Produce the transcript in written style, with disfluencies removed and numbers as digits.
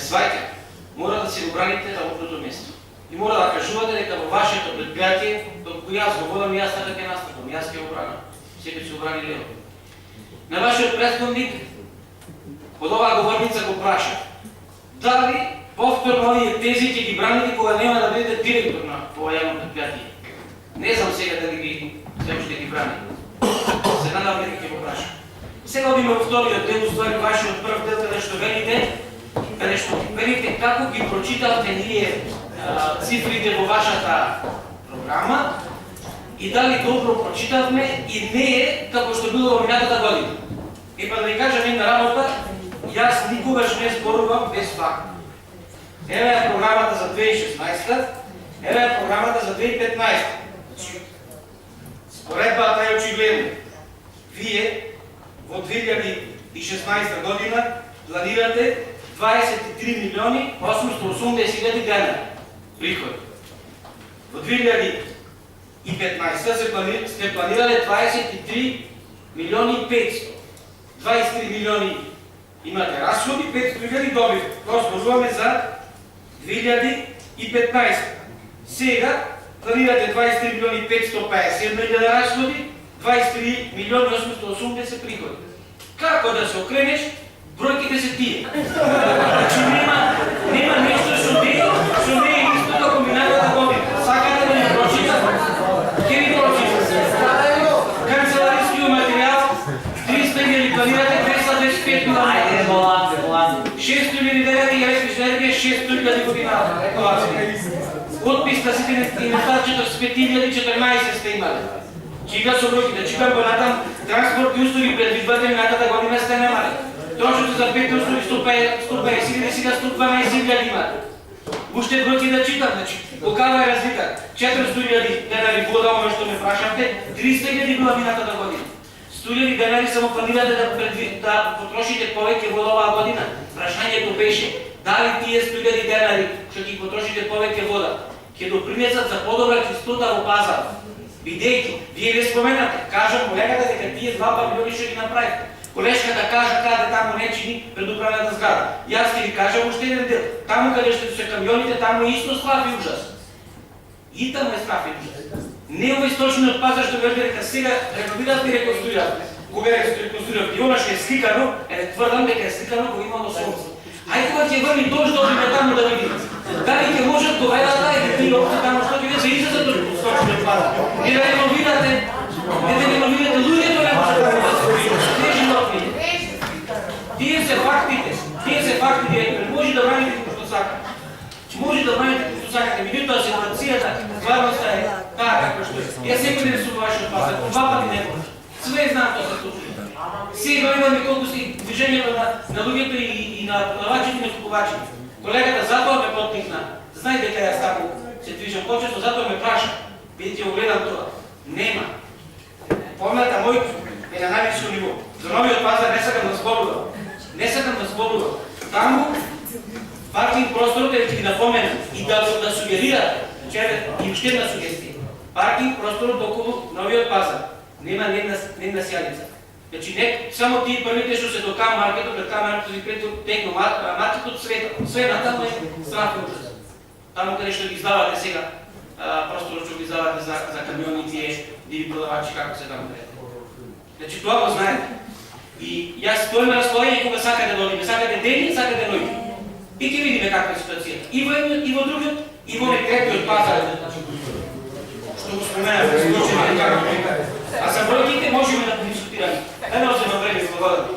сваќа, мора да си го браните работното место. И мора да кажувате дека во вашето предпријатие, докато јас го водам, јас така ќе настапам, јас ќе го бранам. Секој ќе го брани лево. На вашиот претходник, од оваа говорница го праша, дали повторно овие тези ќе ги браните кога нема да бидете директор на ова јавно предпријатие? Не знам сега дали ги се уште ги брани. Се надам дека ќе го праша. Сега одиме во вториот дел, уствари вашиот прв дел, каде што велите како ги прочитавте ние цифрите во вашата програма и дали добро прочитавме и не е како што било во минатата година. И па да ви кажам една работа, јас никогаш не зборувам без факт. Еве е програмата за 2016, еве е програмата за 2015. Споредбата е очигледна. Вие во 2016 година планирате 23 милиони 880 хиляди денари приходи. Во 2015 сте планирале 23 милиони 500. 23 милиони имате разходи, 500 хиляди добив. Тоа зборуваме за 2015. Сега планирате 23 милиони 550 хиляди разходи, 23 милиони 880 приходи. Како да се окренеш, бројките се тие. Значи нема нешто што не е исто како минатата година. Сакате да не прочитам? Ке ви прочитам. Канцеларискиот материјал 300 хиляди планирате 225 милиони. 600 хиляди денари електрична енергија 600 хиляди годината. Отпис на сите инвестарчето 5014 сте имале. Чига со бројките, читам понатам транспортни услуги предвидбате минатата година сте немале. Трошите за 5 услуги 150 хиляди, сега 112 хиляди имате. Уште бројки да читам, значи, каква е разлика? 400 хиляди денари вода, ова што ме прашавте, 300 хиляди била минатата година. 100 хиляди денари само планирате да потрошите повеќе вода оваа година. Прашањето беше, дали тие 100 хиляди денари што ги потрошите повеќе вода ќе допринесат за подобра чистота во пазар. Бидејќи, вие не споменате, кажам колегата дека тие 2 павилјони што ги направите. Колешката кажа каде таму не чини предуправната зграда. Јас ќе ви кажам уште еден дел. Таму каде што се камионите, таму исто страх и ужас. И таму е страх и ужас. Не овој источниот пазар што вели дека сега реновират и реконструират. Кога реконструират и она што е сликано, тврдам дека е сликано во имало сонце. Ајде кога ќе врни дожд да одиме таму да видиме. Дали ќе можат доведата и да опште таму што ќе ви се излезат од источниот пазар. И да реновирате, луѓето не можат да Тие се фактите, директор. Може да браните како што сакате. Може да браните како што сакате. Меѓутоа ситуацијата, стварноста е таа како што е. Јас секој ден сум вашиот пазар, 2 пати не може. Све знам тоа се случи. Сега имаме колку си движењето на луѓето и на продавачите и на купувачите. Колегата затоа ме поттикна. Знај дека јас таму се движам почесто, затоа ме праша. Видите, го гледам тоа. Нема. Помната мојто е на највисоко ниво. За новиот пазар не сакам да зборувам. Не сакам да зборувам. Таму паркинг просторот е ќе напоменам и да сугерирате, и уште една сугестија. Паркинг просторот околу новиот пазар нема ни една сјалица. Значи не само тие првите што се до К-маркетот, пред К-маркетот и пред техномаркетот, све натаму е страх и ужас. Таму каде што ги издавате сега, просторот што ги издавате за камионите, диви продавачи, како се таму гледа. Значи тоа го знаете. И јас стојам на располагање кога сакате да одиме, сакате дени, сакате ноќи. И ќе видиме каква е ситуацијата. И во едниот, и во другиот, и во третиот пазар. Што го споменавме, а за бројките можеме да дискутираме. Едно се навреди, благодарам.